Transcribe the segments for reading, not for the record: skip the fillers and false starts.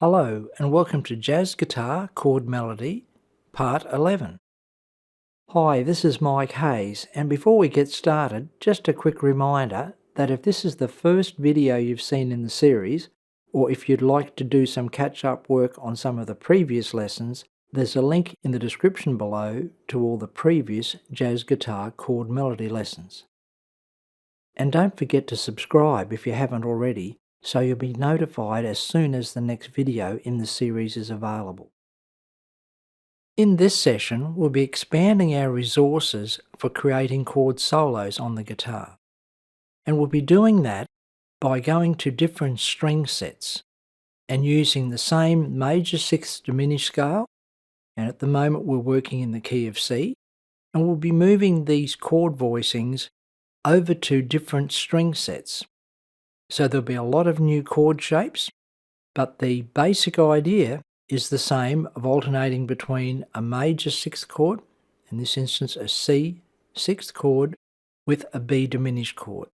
Hello and welcome to Jazz Guitar Chord-melody Part 11. Hi, this is Mike Hayes, and before we get started, just a quick reminder that if this is the first video you've seen in the series, or if you'd like to do some catch-up work on some of the previous lessons, there's a link in the description below to all the previous Jazz Guitar Chord-melody lessons. And don't forget to subscribe if you haven't already, so you'll be notified as soon as the next video in the series is available. In this session, we'll be expanding our resources for creating chord solos on the guitar. And we'll be doing that by going to different string sets and using the same major sixth diminished scale, and at the moment we're working in the key of C, and we'll be moving these chord voicings over to different string sets. So there'll be a lot of new chord shapes, but the basic idea is the same of alternating between a major sixth chord, in this instance a C sixth chord, with a B diminished chord.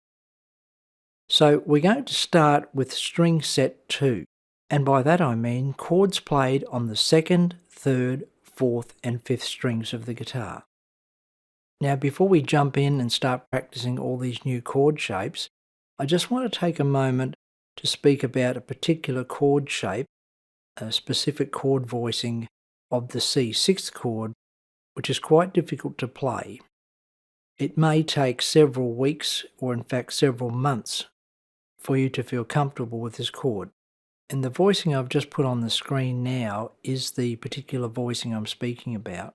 So we're going to start with string set 2, and by that I mean chords played on the second, third, fourth and fifth strings of the guitar. Now before we jump in and start practicing all these new chord shapes, I just want to take a moment to speak about a particular chord shape, a specific chord voicing of the C sixth chord, which is quite difficult to play. It may take several weeks or in fact several months for you to feel comfortable with this chord. And the voicing I've just put on the screen now is the particular voicing I'm speaking about.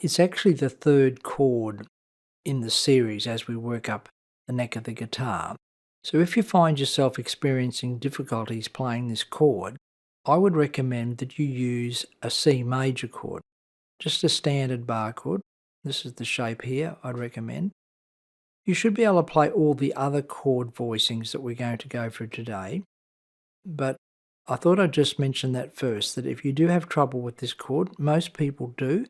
It's actually the third chord in the series as we work up the neck of the guitar. So if you find yourself experiencing difficulties playing this chord, I would recommend that you use a C major chord, just a standard bar chord. This is the shape here I'd recommend. You should be able to play all the other chord voicings that we're going to go through today, but I thought I'd just mention that first, that if you do have trouble with this chord, most people do,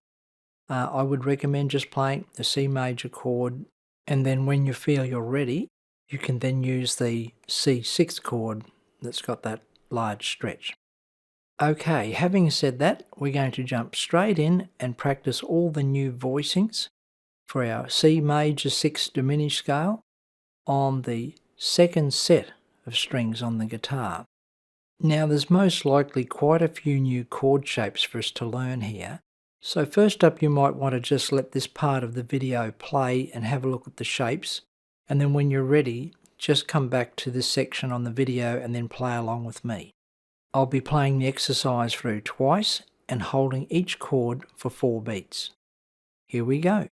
I would recommend just playing the C major chord, and then when you feel you're ready, you can then use the C sixth chord that's got that large stretch. Okay, having said that, we're going to jump straight in and practice all the new voicings for our C major sixth diminished scale on the second set of strings on the guitar. Now there's most likely quite a few new chord shapes for us to learn here. So first up, you might want to just let this part of the video play and have a look at the shapes, and then when you're ready, just come back to this section on the video and then play along with me. I'll be playing the exercise through twice and holding each chord for 4 beats. Here we go.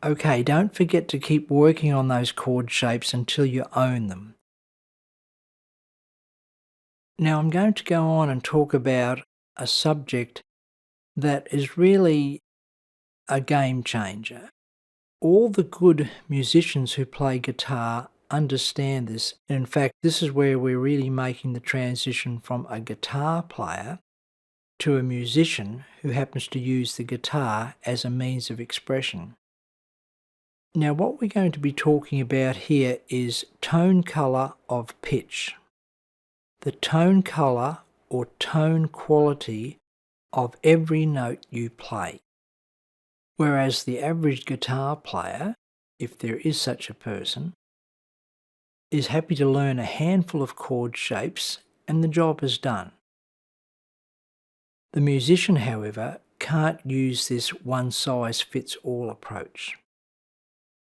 Okay, don't forget to keep working on those chord shapes until you own them. Now I'm going to go on and talk about a subject that is really a game changer. All the good musicians who play guitar understand this. In fact, this is where we're really making the transition from a guitar player to a musician who happens to use the guitar as a means of expression. Now, what we're going to be talking about here is tone color of pitch. The tone color or tone quality of every note you play. Whereas the average guitar player, if there is such a person, is happy to learn a handful of chord shapes and the job is done. The musician, however, can't use this one-size-fits-all approach.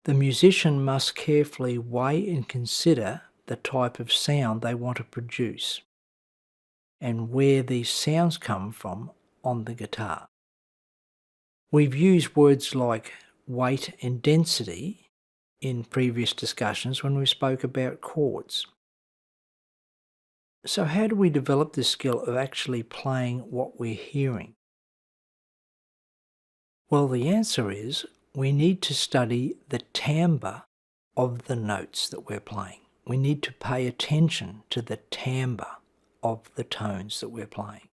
The musician must carefully weigh and consider the type of sound they want to produce and where these sounds come from on the guitar. We've used words like weight and density in previous discussions when we spoke about chords. So how do we develop this skill of actually playing what we're hearing? Well, the answer is we need to study the timbre of the notes that we're playing. We need to pay attention to the timbre of the tones that we're playing.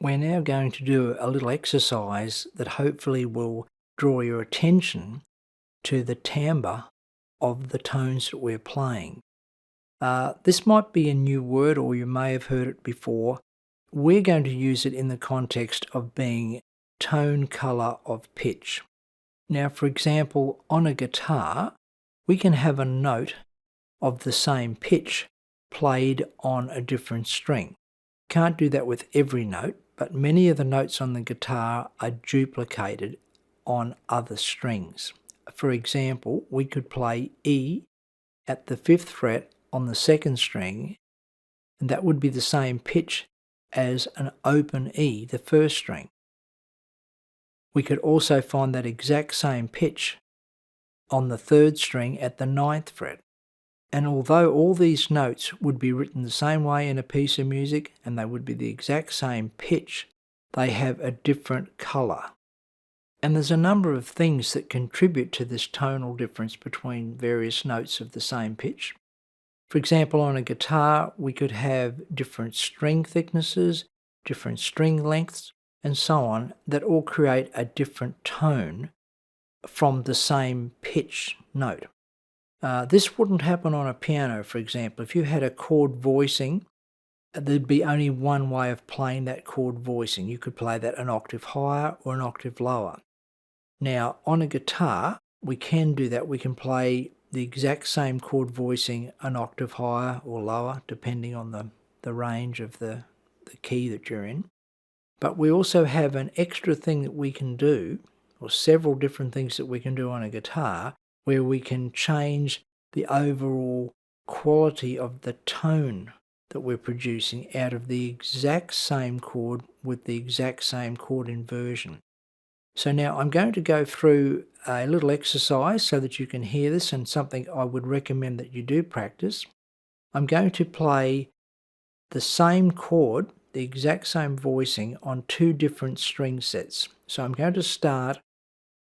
We're now going to do a little exercise that hopefully will draw your attention to the timbre of the tones that we're playing. This might be a new word or you may have heard it before. We're going to use it in the context of being tone color of pitch. Now, for example, on a guitar, we can have a note of the same pitch played on a different string. Can't do that with every note, but many of the notes on the guitar are duplicated on other strings. For example, we could play E at the 5th fret on the 2nd string, and that would be the same pitch as an open E, the 1st string. We could also find that exact same pitch on the 3rd string at the 9th fret. And although all these notes would be written the same way in a piece of music and they would be the exact same pitch, they have a different color. And there's a number of things that contribute to this tonal difference between various notes of the same pitch. For example, on a guitar, we could have different string thicknesses, different string lengths, and so on, that all create a different tone from the same pitch note. This wouldn't happen on a piano, for example. If you had a chord voicing, there'd be only one way of playing that chord voicing. You could play that an octave higher or an octave lower. Now, on a guitar, we can do that. We can play the exact same chord voicing an octave higher or lower, depending on the range of the key that you're in. But we also have an extra thing that we can do, or several different things that we can do on a guitar, where we can change the overall quality of the tone that we're producing out of the exact same chord with the exact same chord inversion. So now I'm going to go through a little exercise so that you can hear this, and something I would recommend that you do practice. I'm going to play the same chord, the exact same voicing, on 2 different string sets. So I'm going to start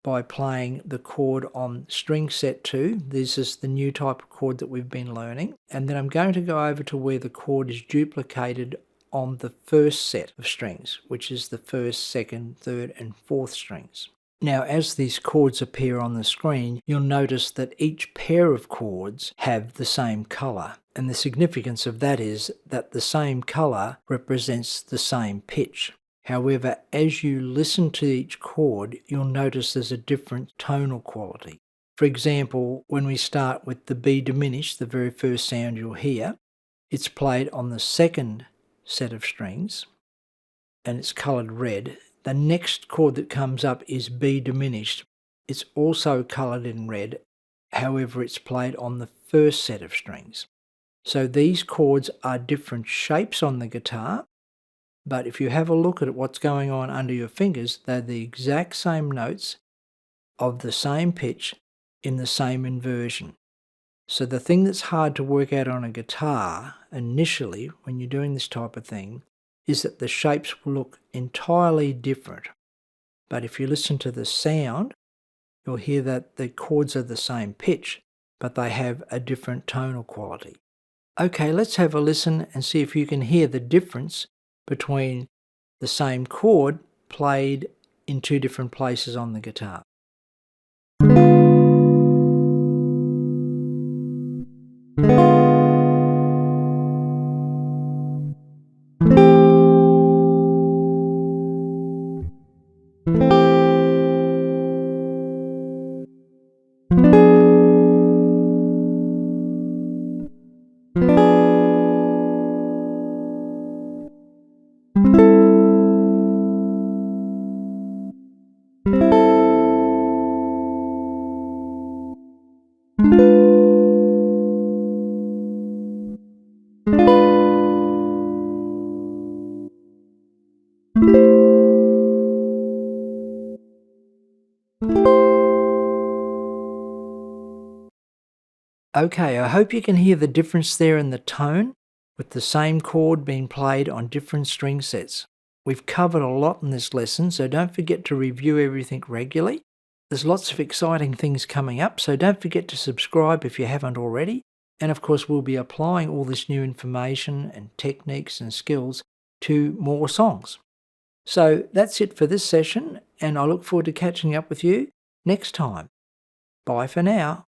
by playing the chord on string set 2. This is the new type of chord that we've been learning. And then I'm going to go over to where the chord is duplicated on the 1st set of strings, which is the 1st, 2nd, 3rd, and 4th strings. Now, as these chords appear on the screen, you'll notice that each pair of chords have the same color. And the significance of that is that the same color represents the same pitch. However, as you listen to each chord, you'll notice there's a different tonal quality. For example, when we start with the B diminished, the very first sound you'll hear, it's played on the 2nd set of strings, and it's colored red. The next chord that comes up is B diminished. It's also colored in red, however it's played on the 1st set of strings. So these chords are different shapes on the guitar, but if you have a look at what's going on under your fingers, they're the exact same notes of the same pitch in the same inversion. So the thing that's hard to work out on a guitar initially when you're doing this type of thing is that the shapes will look entirely different. But if you listen to the sound, you'll hear that the chords are the same pitch, but they have a different tonal quality. Okay, let's have a listen and see if you can hear the difference between the same chord played in two different places on the guitar. Okay, I hope you can hear the difference there in the tone with the same chord being played on different string sets. We've covered a lot in this lesson, so don't forget to review everything regularly. There's lots of exciting things coming up, so don't forget to subscribe if you haven't already. And of course, we'll be applying all this new information and techniques and skills to more songs. So that's it for this session, and I look forward to catching up with you next time. Bye for now.